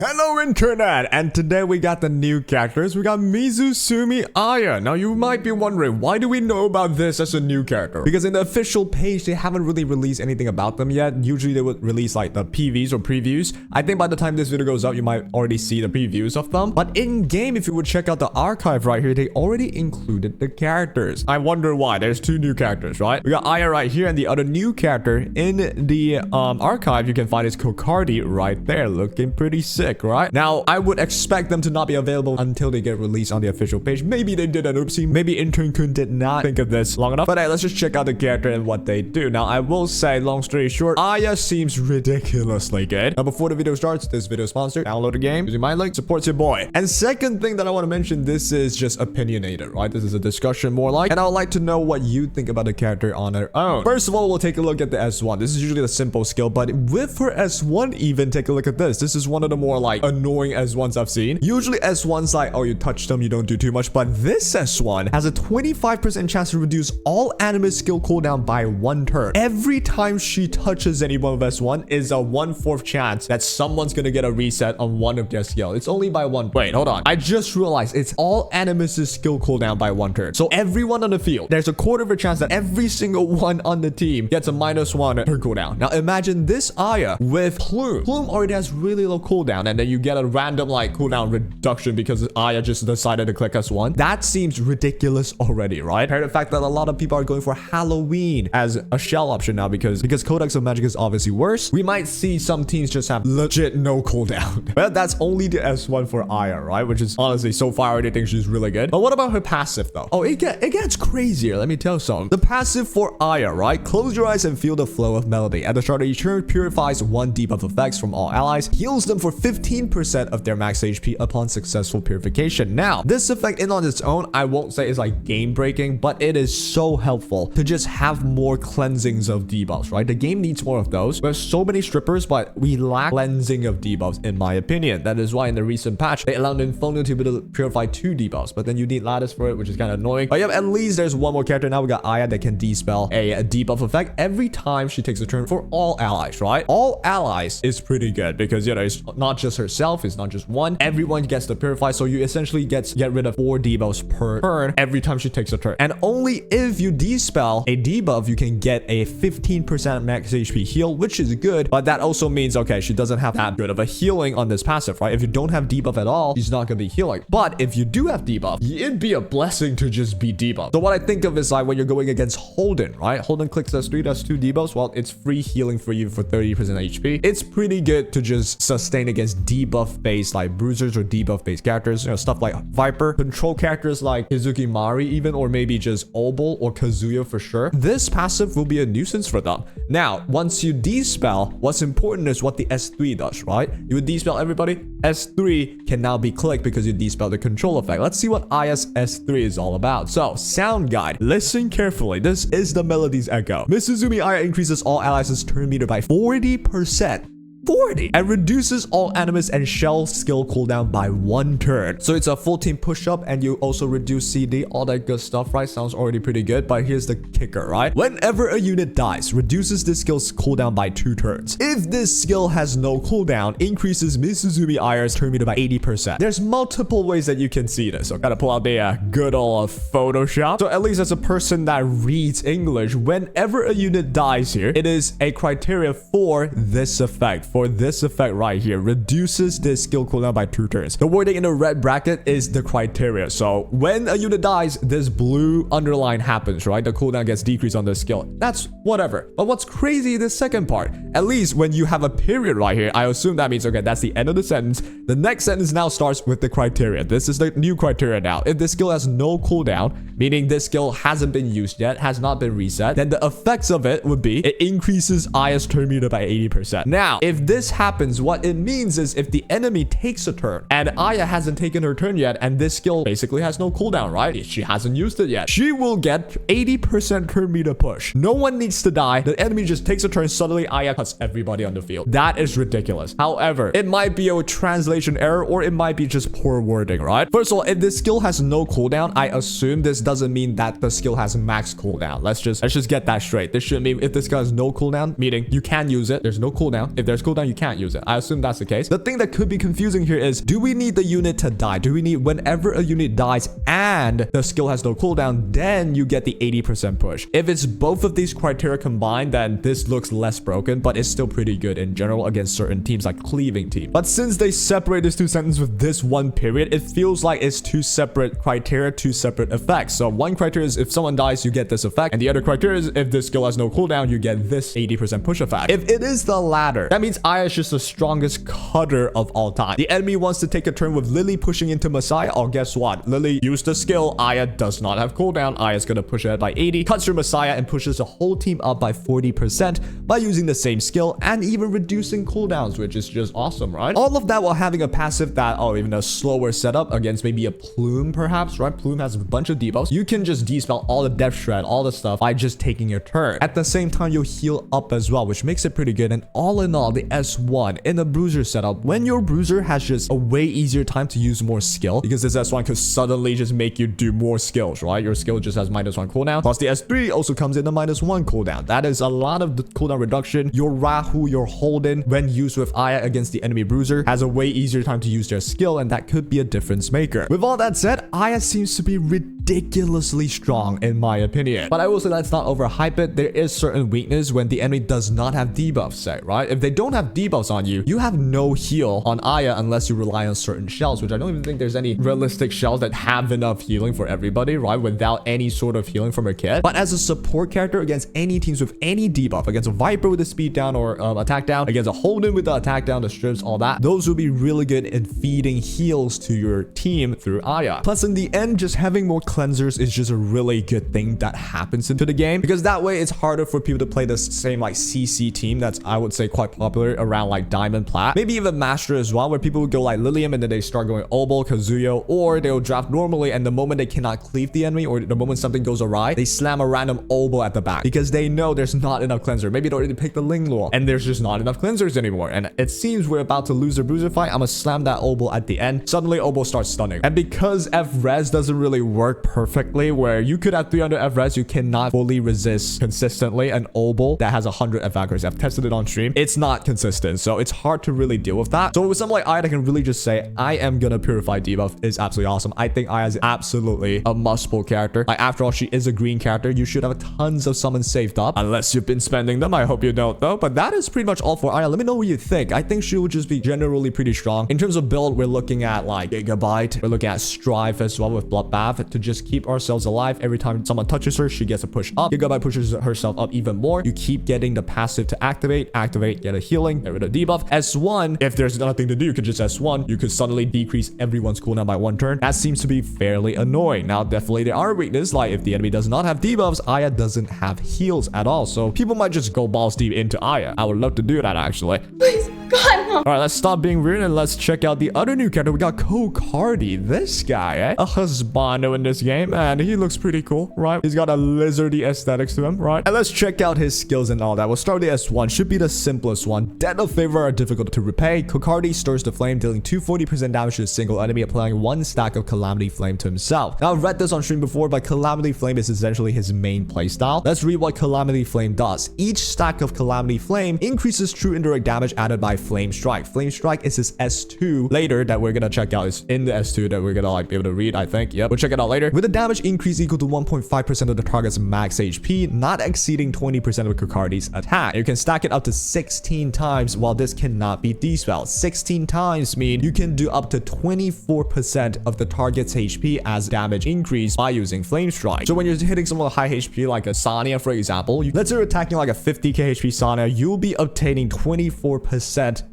Hello internet, and today we got the new characters. We got MIZUSUMI Aya. Now you might be wondering, why do we know about this as a new character? Because in the official page, they haven't really released anything about them yet. Usually they would release like the PVs or previews. I think by the time this video goes out, you might already see the previews of them. But in game, if you would check out the archive right here, they already included the characters. I wonder why. There's two new characters, right? We got Aya right here, and the other new character in the archive you can find is Kokardi right there, looking pretty sick. Right now, I would expect them to not be available until they get released on the official page. Maybe they did an oopsie. Maybe Intern Kun did not think of this long enough. But hey, let's just check out the character and what they do. Now, I will say, long story short, Aya seems ridiculously good. Now, before the video starts, this video is sponsored. Download the game using my link. Supports your boy. And second thing that I want to mention, this is just opinionated, right? This is a discussion more like. And I would like to know what you think about the character on her own. First of all, we'll take a look at the S1. This is usually the simple skill, but with her S1 even, take a look at this. This is one of the more like annoying S1s I've seen. Usually S1's like, oh, you touch them, you don't do too much, but this S1 has a 25% chance to reduce all anime skill cooldown by 1 turn. Every time she touches anyone with S1 is a 1/4 chance that someone's gonna get a reset on one of their skill. It's only by 1. Wait, hold on. I just realized it's all animus' skill cooldown by 1 turn. So everyone on the field, there's a 1/4 of a chance that every single one on the team gets a -1 turn cooldown. Now imagine this Aya with Plume. Plume already has really low cooldown, and then you get a random like cooldown reduction because Aya just decided to click S1. That seems ridiculous already, right? Heard the fact that a lot of people are going for Halloween as a shell option now because Codex of Magic is obviously worse. We might see some teams just have legit no cooldown. But that's only the S1 for Aya, right? Which is honestly, so far I already think she's really good. But what about her passive though? Oh, it gets crazier. Let me tell you something. The passive for Aya, right? Close your eyes and feel the flow of melody. At the start of each turn, purifies 1 debuff effects from all allies, heals them for 15% of their max HP upon successful purification. Now, this effect in on its own, I won't say is like game breaking, but it is so helpful to just have more cleansings of debuffs, right? The game needs more of those. We have so many strippers, but we lack cleansing of debuffs, in my opinion. That is why in the recent patch, they allowed Inferno to be able to purify 2 debuffs, but then you need Lattice for it, which is kind of annoying. But yeah, at least there's one more character. Now we got Aya that can dispel a debuff effect every time she takes a turn for all allies, right? All allies is pretty good because, you know, it's not just herself, it's not just one. Everyone gets to purify, so you essentially get rid of 4 debuffs per turn every time she takes a turn. And only if you dispel a debuff, you can get a 15% max HP heal, which is good, but that also means, okay, she doesn't have that good of a healing on this passive, right? If you don't have debuff at all, she's not gonna be healing. But if you do have debuff, it'd be a blessing to just be debuff. So what I think of is like when you're going against Holden, right? Holden clicks S3, that's 2 debuffs. Well, it's free healing for you for 30% HP. It's pretty good to just sustain against debuff based like bruisers or debuff based characters, you know, stuff like Viper, control characters like Hizuki Mari even, or maybe just Obol or Kazuya for sure. This passive will be a nuisance for them. Now, once you dispel, what's important is what the S3 does, right? You would dispel everybody. S3 can now be clicked because you dispel the control effect. Let's see what Aya's S3 is all about. So, sound guide. Listen carefully. This is the melody's echo. MIZUSUMI Aya increases all allies' turn meter by 40%. 40 and reduces all animus and shell skill cooldown by 1 turn. So it's a full team push-up, and you also reduce CD, all that good stuff, right? Sounds already pretty good, but here's the kicker, right? Whenever a unit dies, reduces this skill's cooldown by 2 turns. If this skill has no cooldown, increases MIZUSUMI Aya's turn meter by 80%. There's multiple ways that you can see this. So gotta pull out the good old Photoshop. So at least as a person that reads English, whenever a unit dies here, it is a criteria for this effect. For this effect right here, reduces this skill cooldown by 2 turns. The wording in the red bracket is the criteria. So when a unit dies, this blue underline happens, right? The cooldown gets decreased on this skill. That's whatever. But what's crazy is the second part. At least when you have a period right here, I assume that means, okay, that's the end of the sentence. The next sentence now starts with the criteria. This is the new criteria now. If this skill has no cooldown, meaning this skill hasn't been used yet, has not been reset, then the effects of it would be it increases Aya's turn meter by 80%. Now, if this happens, what it means is if the enemy takes a turn and Aya hasn't taken her turn yet, and this skill basically has no cooldown, right? She hasn't used it yet. She will get 80% turn meter push. No one needs to die. The enemy just takes a turn. Suddenly, Aya cuts everybody on the field. That is ridiculous. However, it might be a translation error, or it might be just poor wording, right? First of all, if this skill has no cooldown, I assume this doesn't mean that the skill has max cooldown. Let's just get that straight. This should mean if this skill has no cooldown, meaning you can use it. There's no cooldown. If there's cooldown, cooldown, you can't use it. I assume that's the case. The thing that could be confusing here is, do we need the unit to die? Do we need whenever a unit dies and the skill has no cooldown, then you get the 80% push? If it's both of these criteria combined, then this looks less broken, but it's still pretty good in general against certain teams like cleaving team. But since they separate these two sentences with this one period, it feels like it's two separate criteria, two separate effects. So one criteria is if someone dies, you get this effect, and the other criteria is if this skill has no cooldown, you get this 80% push effect. If it is the latter, that means Aya is just the strongest cutter of all time. The enemy wants to take a turn with Lily pushing into Messiah. Oh, guess what? Lily used the skill. Aya does not have cooldown. Aya's gonna push it by 80, cuts through Messiah, and pushes the whole team up by 40% by using the same skill and even reducing cooldowns, which is just awesome, right? All of that while having a passive that, oh, even a slower setup against maybe a Plume, perhaps, right? Plume has a bunch of debuffs. You can just dispel all the Death Shred, all the stuff by just taking your turn. At the same time, you'll heal up as well, which makes it pretty good. And all in all, the S1 in the Bruiser setup, when your Bruiser has just a way easier time to use more skill, because this S1 could suddenly just make you do more skills, right? Your skill just has -1 cooldown. Plus the S3 also comes in a -1 cooldown. That is a lot of the cooldown reduction. Your Rahu, your Holden, when used with Aya against the enemy Bruiser, has a way easier time to use their skill, and that could be a difference maker. With all that said, Aya seems to be ridiculously strong in my opinion. But I will say let's not overhype it. There is certain weakness when the enemy does not have debuffs, say, right? If they don't have debuffs on you, you have no heal on Aya unless you rely on certain shells, which I don't even think there's any realistic shells that have enough healing for everybody, right? Without any sort of healing from a kit. But as a support character against any teams with any debuff, against a Viper with a speed down or attack down, against a Holden with the attack down, the strips, all that, those will be really good in feeding heals to your team through Aya. Plus in the end, just having more cleansers is just a really good thing that happens into the game, because that way it's harder for people to play the same like CC team that's, I would say, quite popular around like Diamond, Plat, maybe even Master as well, where people would go like Lilium and then they start going Obol, Kazuyo, or they'll draft normally, and the moment they cannot cleave the enemy or the moment something goes awry, they slam a random Obol at the back because they know there's not enough cleanser. Maybe they already picked the Ling Lure and there's just not enough cleansers anymore, and it seems we're about to lose a Bruiser fight. I'm gonna slam that Obol at the end. Suddenly Obol starts stunning, and because F-Res doesn't really work perfectly, where you could have 300 F-Res, you cannot fully resist consistently an Obol that has 100 F accuracy. I've tested it on stream. It's not consistent, so it's hard to really deal with that. So with something like Aya, I can really just say I am gonna purify debuff is absolutely awesome. I think Aya is absolutely a must-pull character. Like, after all, she is a green character. You should have tons of summons saved up, unless you've been spending them. I hope you don't though. But that is pretty much all for Aya. Let me know what you think. I think she will just be generally pretty strong. In terms of build, we're looking at like Gigabyte. We're looking at Strive as well with Bloodbath to just keep ourselves alive. Every time someone touches her, she gets a push up. Gigabyte pushes herself up even more. You keep getting the passive to activate, get a healing, get rid of debuff. S1, if there's nothing to do, you could just S1. You could suddenly decrease everyone's cooldown by 1 turn. That seems to be fairly annoying. Now, definitely there are weaknesses, like if the enemy does not have debuffs, Aya doesn't have heals at all. So people might just go balls deep into Aya. I would love to do that actually. Please, God, no. All right, let's stop being weird and let's check out the other new character. We got Kokardi. This guy, a husbando in this game, and he looks pretty cool, right? He's got a lizardy aesthetics to him, right? And let's check out his skills and all that. We'll start with the S1. Should be the simplest one. Debt of Favor are difficult to repay. Kokardi stirs the flame, dealing 240% damage to a single enemy, applying 1 stack of Calamity Flame to himself. Now, I've read this on stream before, but Calamity Flame is essentially his main playstyle. Let's read what Calamity Flame does. Each stack of Calamity Flame increases true indirect damage added by Flame Strike. Flame Strike is his S2 later that we're gonna check out. It's in the S2 that we're gonna like be able to read, I think. Yep, we'll check it out later. With a damage increase equal to 1.5% of the target's max HP, not exceeding 20% of Kokardi's attack. You can stack it up to 16 times, while this cannot be dispelled. 16 times mean you can do up to 24% of the target's HP as damage increase by using Flame Strike. So when you're hitting someone with high HP, like a Sonya, for example, let's say you're attacking like a 50k HP Sonya, you'll be obtaining 24%.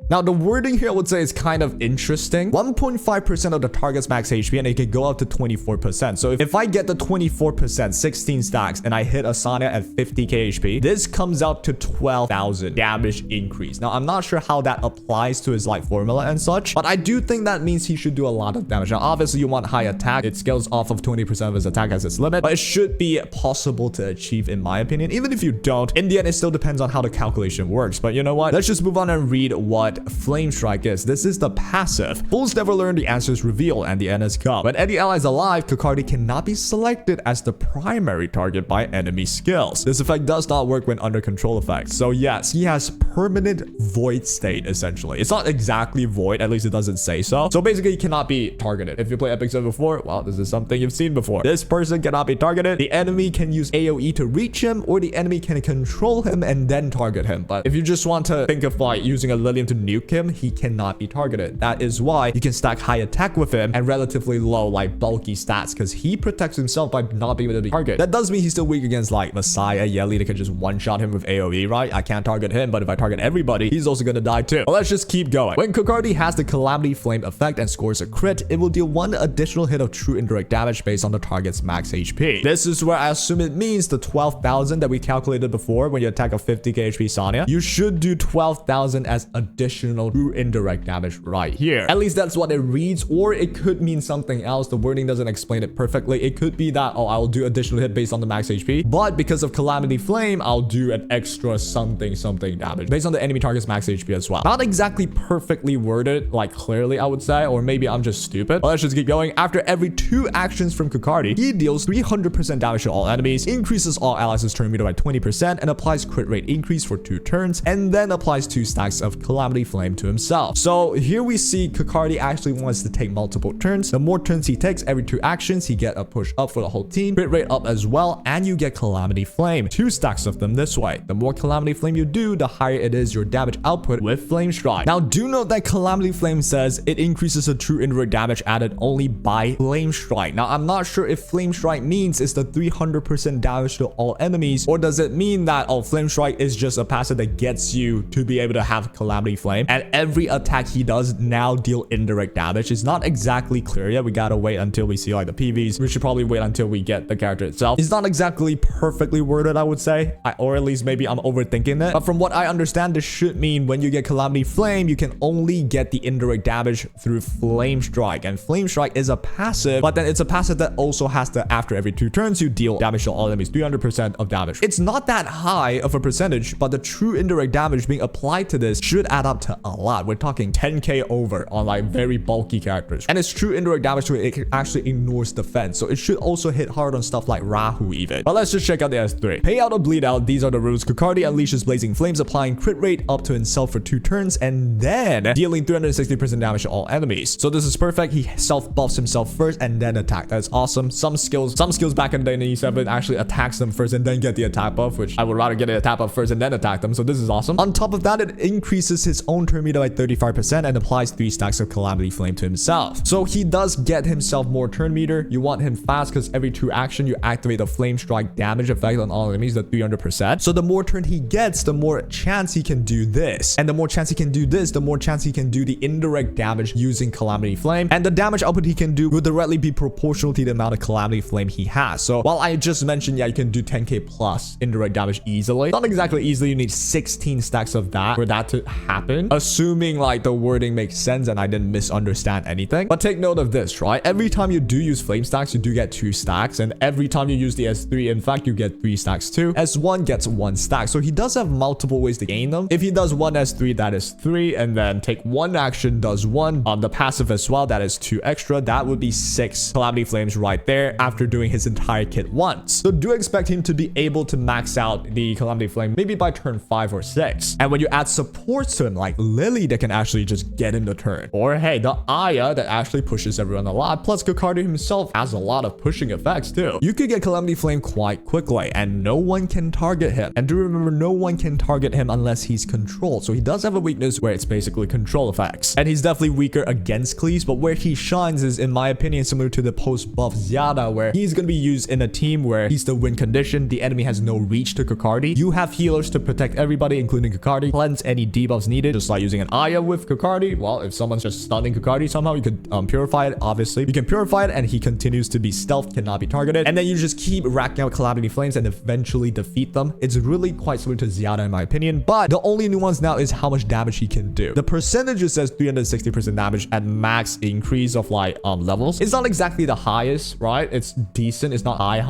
Now, the wording here I would say is kind of interesting. 1.5% of the target's max HP, and it can go up to 24%. So if I get the 24%, 16 stacks, and I hit a Sonya at 50k HP, this comes out to 12,000 damage increase. Now, I'm not sure how that applies to his like formula and such, but I do think that means he should do a lot of damage. Now, obviously, you want high attack. It scales off of 20% of his attack as its limit, but it should be possible to achieve, in my opinion. Even if you don't, in the end, it still depends on how the calculation works. But you know what? Let's just move on and read what what Flame Strike is. This is the passive. Fools never learn, the answer is revealed, and the end has come. When any ally is alive, Kokardi cannot be selected as the primary target by enemy skills. This effect does not work when under control effects. So yes, he has permanent void state, essentially. It's not exactly void, at least it doesn't say so. So basically, he cannot be targeted. If you play Epic 7 before, well, this is something you've seen before. This person cannot be targeted. The enemy can use AoE to reach him, or the enemy can control him and then target him. But if you just want to think of like using a Lilium to nuke him, he cannot be targeted. That is why you can stack high attack with him and relatively low like bulky stats, because he protects himself by not being able to be targeted. That does mean he's still weak against like Messiah, Yeli, that can just one-shot him with AoE, right? I can't target him, but if I target everybody, he's also gonna die too. But let's just keep going. When Kokardi has the Calamity Flame effect and scores a crit, it will deal 1 additional hit of true indirect damage based on the target's max HP. This is where I assume it means the 12,000 that we calculated before when you attack a 50k HP Sonya. You should do 12,000 as additional true indirect damage right here. At least that's what it reads, or it could mean something else. The wording doesn't explain it perfectly. It could be that, oh, I'll do additional hit based on the max HP, but because of Calamity Flame, I'll do an extra something damage based on the enemy target's max HP as well. Not exactly perfectly worded, like clearly I would say, or maybe I'm just stupid. But let's just keep going. After every 2 actions from Kokardi, he deals 300% damage to all enemies, increases all allies' turn meter by 20%, and applies crit rate increase for 2 turns, and then applies 2 stacks of Calamity Flame to himself. So here we see Kokardi actually wants to take multiple turns. The more turns he takes every 2 actions, he get a push up for the whole team, crit rate up as well, and you get Calamity Flame. 2 stacks of them this way. The more Calamity Flame you do, the higher it is your damage output with Flame Strike. Now do note that Calamity Flame says it increases the true indirect damage added only by Flame Strike. Now I'm not sure if Flame Strike means it's the 300% damage to all enemies, or does it mean that, oh, Flame Strike is just a passive that gets you to be able to have Calamity Flame, and every attack he does now deal indirect damage. It's not exactly clear yet. We gotta wait until we see like the PVs. We should probably wait until we get the character itself. It's not exactly perfectly worded, I would say, or at least maybe I'm overthinking it. But from what I understand, this should mean when you get Calamity Flame, you can only get the indirect damage through Flame Strike, and Flame Strike is a passive, but then it's a passive that also has to, after every 2 turns, you deal damage to all enemies, 300% of damage. It's not that high of a percentage, but the true indirect damage being applied to this should add up to a lot. We're talking 10k over on like very bulky characters, and it's true indirect damage to it actually ignores defense, so it should also hit hard on stuff like Rahu even. But let's just check out the S3. Pay out or bleed out, these are the rules. Kokardi unleashes Blazing Flames, applying crit rate up to himself for 2 turns, and then dealing 360% damage to all enemies. So this is perfect. He self buffs himself first and then attack. That's awesome. Some skills back in the day in E7 actually attacks them first and then get the attack buff, which I would rather get the attack buff first and then attack them. So this is awesome. On top of that, it increases his own turn meter by 35% and applies 3 stacks of Calamity Flame to himself. So he does get himself more turn meter. You want him fast because every 2 action you activate the Flame Strike damage effect on all enemies, the 300%. So the more turn he gets, the more chance he can do this. And the more chance he can do this, the more chance he can do the indirect damage using Calamity Flame. And the damage output he can do will directly be proportional to the amount of Calamity Flame he has. So while I just mentioned, yeah, you can do 10k plus indirect damage easily. Not exactly easily. You need 16 stacks of that for that to happen. Assuming like the wording makes sense and I didn't misunderstand anything. But take note of this, right? Every time you do use Flame Stacks, you do get 2 stacks. And every time you use the S3, in fact, you get 3 stacks too. S1 gets 1 stack. So he does have multiple ways to gain them. If he does 1 S3, that is 3. And then take 1 action, does 1. On the passive as well, that is 2 extra. That would be 6 Calamity Flames right there after doing his entire kit once. So do expect him to be able to max out the Calamity Flame maybe by turn 5 or 6. And when you add supports to him like Lily that can actually just get him the turn, or hey, the Aya that actually pushes everyone a lot, plus Kokardi himself has a lot of pushing effects too, you could get Calamity Flame quite quickly and no one can target him. And do remember, no one can target him unless he's controlled. So he does have a weakness where it's basically control effects, and he's definitely weaker against cleaves, but where he shines is, in my opinion, similar to the post buff Zyada, where he's going to be used in a team where he's the win condition, the enemy has no reach to Kokardi, you have healers to protect everybody including Kokardi, cleanse any debuffs needed, just like using an Aya with Kokardi. Well, if someone's just stunning Kokardi somehow, you could purify it. Obviously you can purify it and he continues to be stealth, cannot be targeted, and then you just keep racking out Calamity Flames and eventually defeat them. It's really quite similar to Zyada in my opinion, but the only nuance now is how much damage he can do. The percentage says 360% damage at max increase of like levels. It's not exactly the highest, right? It's decent. It's not high.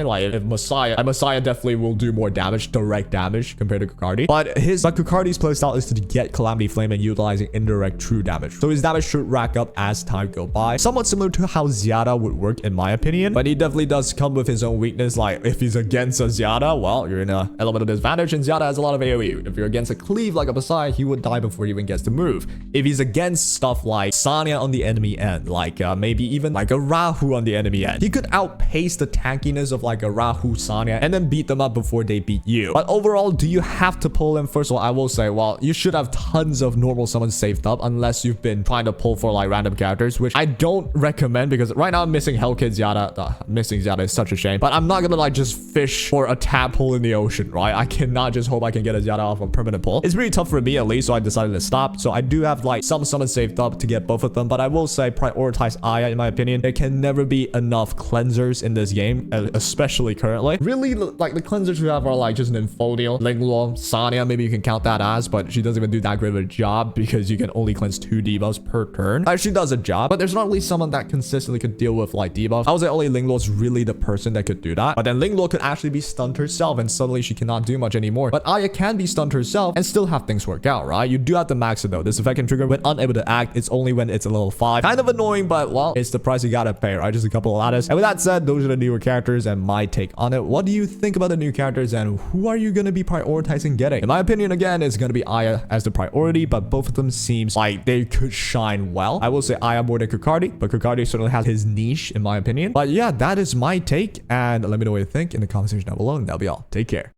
Like if Messiah definitely will do more damage, direct damage compared to Kokardi, but Kokardi's playstyle is to get Calamity Flame and utilizing indirect true damage. So his damage should rack up as time go by. Somewhat similar to how Zyada would work in my opinion, but he definitely does come with his own weakness. Like if he's against a Zyada, well, you're in a element of disadvantage, and Zyada has a lot of AoE. If you're against a cleave like a Psy, he would die before he even gets to move. If he's against stuff like Sanya on the enemy end, like maybe even like a Rahu on the enemy end, he could outpace the tankiness of like a Rahu Sanya and then beat them up before they beat you. But overall, do you have to pull him? First of all, I will say, well, you should have tons of normal summons saved up unless you've been trying to pull for like random characters, which I don't recommend because right now I'm missing Hellkid Zyada. Missing Zyada is such a shame, but I'm not gonna like just fish for a tadpole in the ocean, right? I cannot just hope I can get a Zyada off a permanent pull. It's pretty tough for me at least, so I decided to stop. So I do have like some summons saved up to get both of them, but I will say prioritize Aya in my opinion. There can never be enough cleansers in this game, especially currently. Really, like the cleansers we have are like just Nymphodeal, Lingluo, Sanya, maybe you can count that as, but she doesn't even do that great of a job because you can only cleanse 2 debuffs per turn. She does a job, but there's not really someone that consistently could deal with like debuffs. I would say only Lingluo's really the person that could do that, but then Lingluo could actually be stunned herself and suddenly she cannot do much anymore. But Aya can be stunned herself and still have things work out, right? You do have to max it though. This effect can trigger when unable to act. It's only when it's a level 5. Kind of annoying, but well, it's the price you gotta pay, right? Just a couple of ladders. And with that said, those are the newer characters and my take on it. What do you think about the new characters and who are you gonna be prioritizing getting? In my opinion, again, it's gonna be Aya as the priority, but both of them seems like they could shine well. I will say Aya more than Kokardi, but Kokardi certainly has his niche in my opinion. But yeah, that is my take, and let me know what you think in the comment section down below, and that'll be all. Take care.